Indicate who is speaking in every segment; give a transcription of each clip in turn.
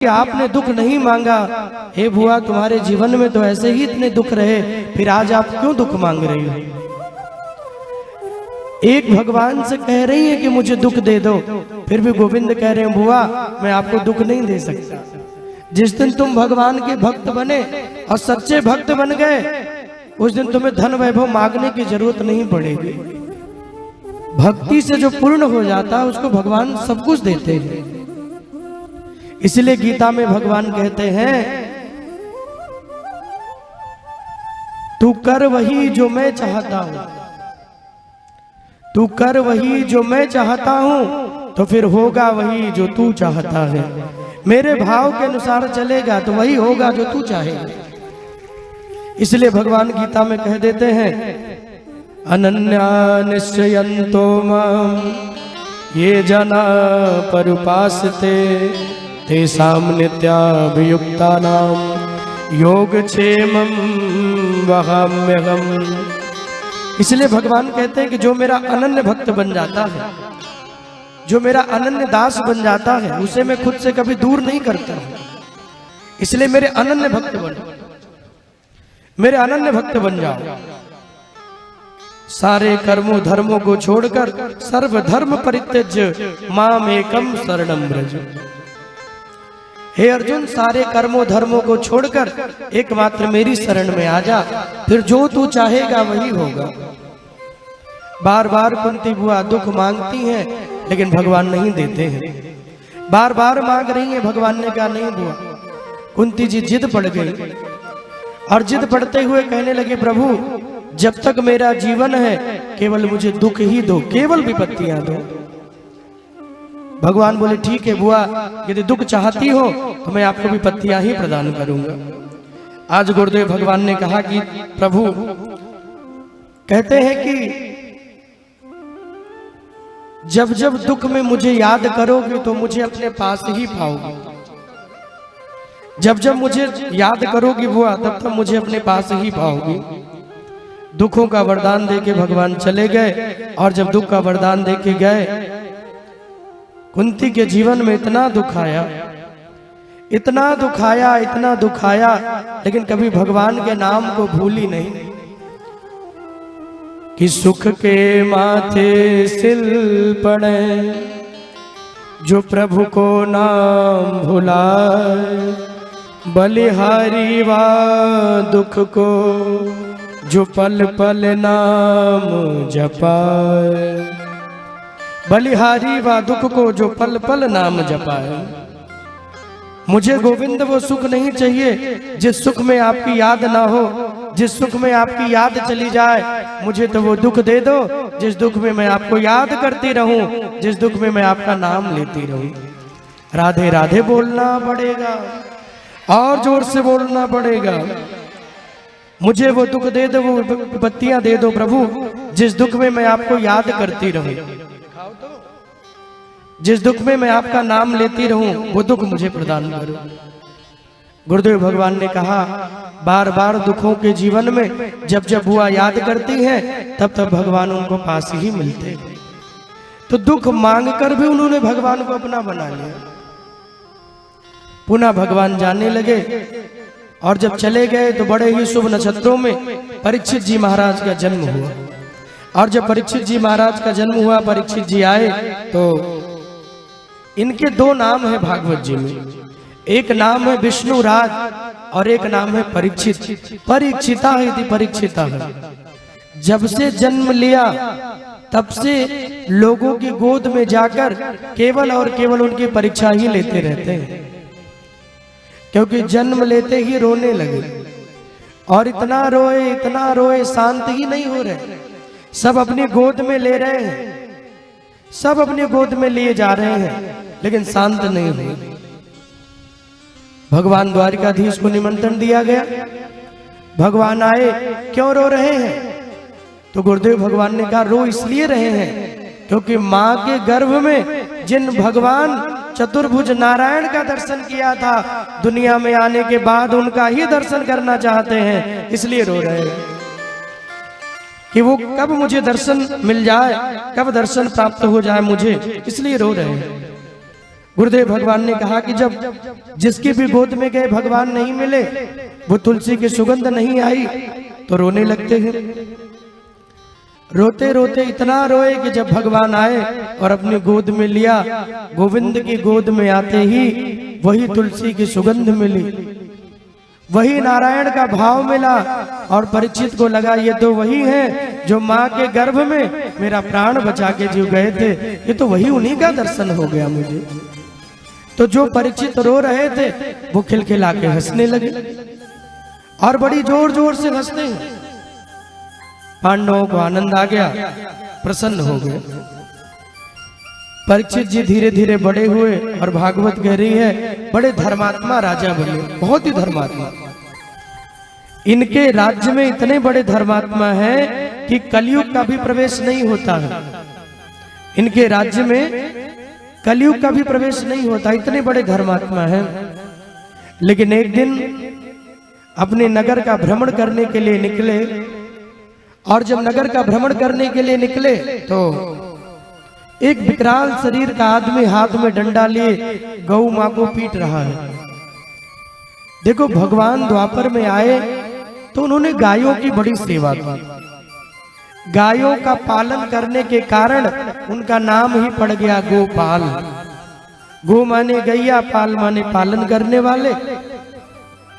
Speaker 1: कि आपने दुख नहीं मांगा। हे बुआ, तुम्हारे जीवन में तो ऐसे ही इतने दुख रहे, फिर आज आप क्यों दुख मांग रही हो? एक भगवान से कह रही है कि मुझे दुख दे दो, फिर भी गोविंद कह रहे हैं बुआ मैं आपको दुख नहीं दे सकता। जिस दिन तुम भगवान के भक्त बने और सच्चे भक्त बन गए, उस दिन तुम्हें धन वैभव मांगने की जरूरत नहीं पड़ेगी। भक्ति से जो पूर्ण हो जाता है उसको भगवान सब कुछ देते हैं। इसलिए गीता में भगवान कहते हैं, तू कर वही जो मैं चाहता हूं, तू कर वही जो मैं चाहता हूं, तो फिर होगा वही जो तू चाहता है। मेरे भाव के अनुसार चलेगा तो वही होगा जो तू चाहेगा। इसलिए भगवान गीता में कह देते हैं, अनन्या निश्चयन्तो माम ये जना परुपासते तेषां नित्याभियुक्तानां योगक्षेमं वहाम्यहम्। इसलिए भगवान कहते हैं कि जो मेरा अनन्य भक्त बन जाता है, जो मेरा अनन्य दास बन जाता है, उसे मैं खुद से कभी दूर नहीं करता हूं। इसलिए मेरे अनन्य भक्त बनो, मेरे अनन्य भक्त बन जाओ। सारे कर्मों धर्मों को छोड़कर सर्व धर्म परित्यज्य माम एकम शरणम व्रज। हे अर्जुन, सारे कर्मों धर्मों को छोड़कर एकमात्र मेरी शरण में आ जा, फिर जो तू चाहेगा वही होगा। बार बार कुंती बुआ दुख मांगती हैं, लेकिन भगवान नहीं देते हैं। बार बार मांग रही हैं, भगवान ने कहा नहीं बुआ। कुंती जी जिद पड़ गई और जिद पड़ते हुए कहने लगे, प्रभु जब तक मेरा जीवन है केवल मुझे दुख ही दो, केवल विपत्तियां दो। भगवान बोले ठीक है बुआ, यदि दुख चाहती हो तो मैं आपको विपत्तियां ही प्रदान करूंगा। आज गुरुदेव भगवान ने कहा कि प्रभु कहते हैं कि जब जब दुख में मुझे याद करोगे तो मुझे अपने पास ही पाओगे। जब जब मुझे याद करोगी बुआ तब तब मुझे अपने पास ही पाओगी। दुखों का वरदान देके भगवान चले गए, और जब दुख का वरदान देके गए, कुंती के जीवन में इतना दुख आया, इतना दुख आया, इतना दुख आया, लेकिन कभी भगवान के नाम को भूली नहीं कि सुख के माथे सिल पड़े जो प्रभु को नाम भुलाए, बलिहारी वा दुख को जो पल पल नाम जपाए। बलिहारी वा दुख को जो पल पल नाम जपाए। मुझे गोविंद वो सुख नहीं चाहिए जिस सुख में आपकी याद ना हो, जिस सुख में आपकी याद चली जाए। मुझे तो वो दुख दे दो जिस दुख में मैं आपको याद करती रहूं, जिस दुख में मैं आपका नाम लेती रहूं। राधे राधे बोलना पड़ेगा और जोर से बोलना पड़ेगा। मुझे वो दुख दे दो, वो विपत्तियां दे दो प्रभु जिस दुख में मैं आपको याद करती रहूं, जिस दुख में मैं आपका नाम लेती रहूं, वो दुख मुझे प्रदान करो। गुरुदेव भगवान ने कहा, बार बार दुखों के जीवन में जब जब बुआ याद करती हैं तब तब भगवान उनको पास ही मिलते। तो दुख मांगकर भी उन्होंने भगवान को अपना बना लिया। पुनः भगवान जाने लगे, और जब चले गए तो बड़े ही शुभ नक्षत्रों में परीक्षित जी महाराज का जन्म हुआ। और जब परीक्षित जी महाराज का जन्म हुआ, परीक्षित जी आए, तो इनके दो नाम है भागवत जी में। एक नाम है विष्णु राज और एक नाम है परीक्षित। परीक्षिता यदि परीक्षिता है। जब से जन्म लिया तब से लोगों की गोद में जाकर केवल और केवल उनकी परीक्षा ही लेते रहते हैं, क्योंकि जन्म लेते ही रोने लगे, और इतना रोए शांत ही नहीं हो रहे। सब अपनी गोद में ले रहे हैं, सब अपनी गोद में लिए जा रहे हैं, लेकिन शांत नहीं हुए। भगवान द्वारिकाधीश को निमंत्रण दिया गया, भगवान आए, क्यों रो रहे हैं? तो गुरुदेव भगवान ने कहा रो इसलिए रहे हैं क्योंकि माँ के गर्भ में जिन भगवान चतुर्भुज नारायण का दर्शन किया था, दुनिया में आने के बाद उनका ही दर्शन करना चाहते हैं, इसलिए रो रहे हैं कि वो कब मुझे दर्शन मिल जाए, कब दर्शन प्राप्त हो जाए मुझे, इसलिए रो रहे हैं। गुरुदेव भगवान ने कहा कि जब जिसकी भी गोद में गए भगवान नहीं मिले, वो तुलसी की सुगंध नहीं आई, तो रोने लगते हैं। रोते रोते इतना रोए कि जब भगवान आए और अपनी गोद में लिया, गोविंद की गोद में आते ही वही तुलसी की सुगंध मिली, वही नारायण का भाव मिला। और परीक्षित को लगा ये तो वही है जो माँ के गर्भ में मेरा प्राण बचा के जीव गए थे, ये तो वही, उन्हीं का दर्शन हो गया मुझे। तो जो परीक्षित रो रहे थे वो खिलखिला के हंसने लगे और बड़ी जोर जोर से हंसते हैं। पांडवों को आनंद आ गया, प्रसन्न हो गए। परीक्षित जी धीरे धीरे बड़े हुए और भागवत कह रही है बड़े धर्मात्मा राजा बने, बहुत ही धर्मात्मा। इनके राज्य में इतने बड़े धर्मात्मा हैं कि कलयुग का भी प्रवेश नहीं होता है। इनके राज्य में कलयुग का भी प्रवेश नहीं होता, इतने बड़े धर्मात्मा हैं। लेकिन एक दिन अपने नगर का भ्रमण करने के लिए निकले, और जब नगर का भ्रमण करने के लिए निकले तो एक विकराल शरीर का आदमी हाथ में डंडा लिए गौ मां को पीट रहा है। देखो, भगवान द्वापर में आए तो उन्होंने गायों की बड़ी सेवा की। गायों का पालन करने के कारण उनका नाम ही पड़ गया गोपाल। गो माने गैया, पाल माने पालन करने वाले।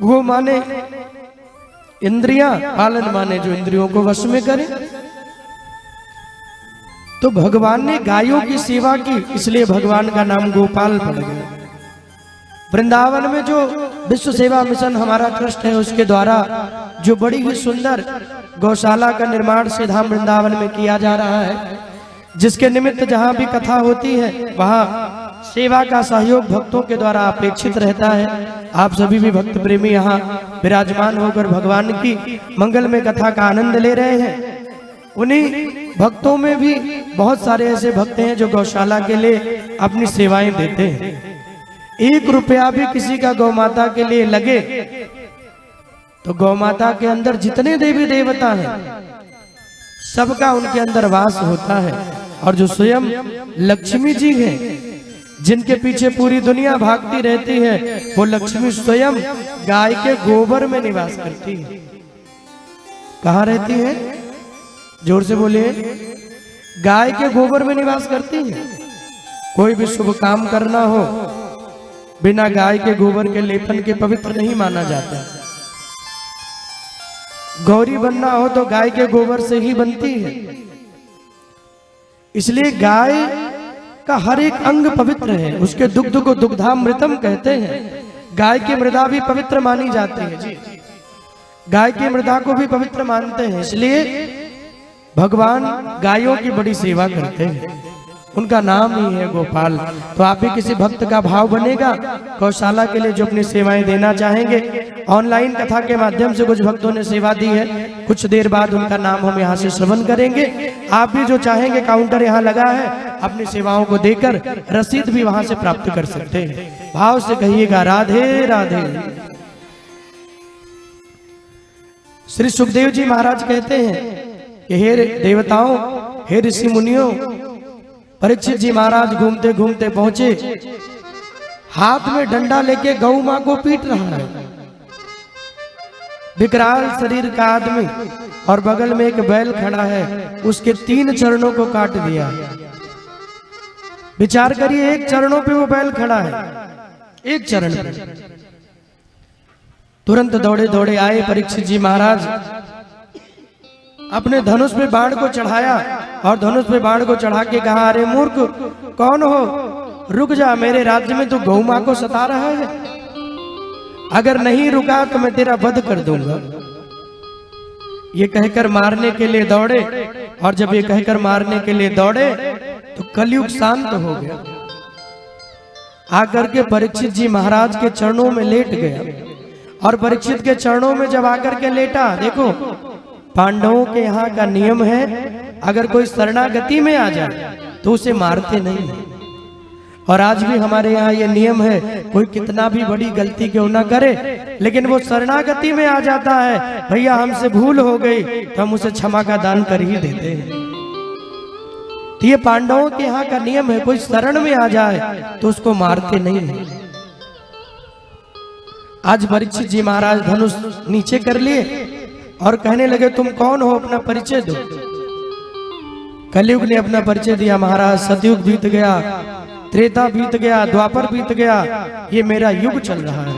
Speaker 1: गो माने इंद्रियां, पालन माने जो इंद्रियों को वश में करे। तो भगवान ने गायों की सेवा की, इसलिए भगवान का नाम गोपाल पड़ गया। वृंदावन में जो विश्व सेवा मिशन हमारा ट्रस्ट है, उसके द्वारा जो बड़ी ही सुंदर गौशाला का निर्माण श्री धाम वृंदावन में किया जा रहा है, जिसके निमित्त जहां भी कथा होती है वहां सेवा का सहयोग भक्तों के द्वारा अपेक्षित रहता है। आप सभी भी भक्त प्रेमी यहाँ विराजमान होकर भगवान की मंगलमय कथा का आनंद ले रहे हैं। उन्हीं भक्तों में भी बहुत सारे ऐसे भक्त हैं जो गौशाला के लिए अपनी सेवाएं देते हैं। 1 रुपया भी किसी का गौ माता के लिए लगे तो गौ माता के अंदर जितने देवी देवता हैं सबका उनके अंदर वास होता है। और जो स्वयं लक्ष्मी जी हैं, जिनके पीछे पूरी दुनिया भागती रहती है, वो लक्ष्मी स्वयं गाय के गोबर में निवास करती है। कहाँ रहती है? जोर से बोलिए। गाय के गोबर में निवास करती है। कोई भी शुभ काम करना हो बिना गाय के गोबर के लेपन के पवित्र नहीं माना जाता। गौरी बनना हो तो गाय के गोबर से ही बनती है। इसलिए गाय का हर एक अंग पवित्र है। उसके दुग्ध को दुग्धामृतम कहते हैं। गाय की मृदा भी पवित्र मानी जाती है जी। गाय की मृदा को भी पवित्र मानते हैं। इसलिए भगवान गायों की बड़ी सेवा करते हैं। उनका नाम ही है गोपाल। तो आप भी किसी भक्त का भाव बनेगा गौशाला के लिए जो अपनी सेवाएं देना चाहेंगे। ऑनलाइन कथा के माध्यम से कुछ भक्तों ने सेवा दी है, कुछ देर बाद उनका नाम हम यहाँ से श्रवण करेंगे। आप भी जो चाहेंगे, काउंटर यहाँ लगा है, अपनी सेवाओं को देकर रसीद भी वहां से प्राप्त कर सकते हैं। भाव से कहिएगा राधे राधे। श्री सुखदेव जी महाराज कहते हैं कि हे देवताओं, हे ऋषि मुनियों, परीक्षित जी महाराज घूमते घूमते पहुंचे, हाथ में डंडा लेके गौ मां को पीट रहा है। विकराल शरीर का आदमी और बगल में एक बैल खड़ा है, उसके 3 चरणों को काट दिया। विचार करिए, 1 चरणों पे वो बैल खड़ा है, 1 चरण पे। तुरंत दौड़े दौड़े आए परीक्षित जी महाराज, अपने धनुष पे बाण को चढ़ाया और धनुष पे बाण को चढ़ा के कहा, अरे मूर्ख, कौन हो? रुक जा, मेरे राज्य में तो गौ मां को सता रहा है। अगर नहीं रुका तो मैं तेरा वध कर दूंगा। ये कहकर मारने के लिए दौड़े, और जब ये कहकर मारने के लिए दौड़े तो कलयुग शांत हो गया। आकर के परीक्षित जी महाराज के चरणों में लेट गया। और परीक्षित के चरणों में जब आकर के लेटा, देखो पांडवों के यहाँ का नियम है, अगर कोई शरणागति में आ जाए तो उसे मारते नहीं। और आज भी हमारे यहाँ ये नियम है, कोई कितना भी बड़ी गलती क्यों ना करे, लेकिन वो शरणागति में आ जाता है, भैया हमसे भूल हो गई, तो हम उसे क्षमा का दान कर ही देते हैं। ये पांडवों के यहाँ का नियम है, कोई शरण में आ जाए तो उसको मारते नहीं है। आज परीक्षित जी महाराज धनुष नीचे कर लिए और कहने लगे तुम कौन हो, अपना परिचय दो। कलयुग ने अपना परिचय दिया, महाराज सतयुग बीत गया, त्रेता बीत गया, द्वापर बीत गया, ये मेरा युग चल रहा है।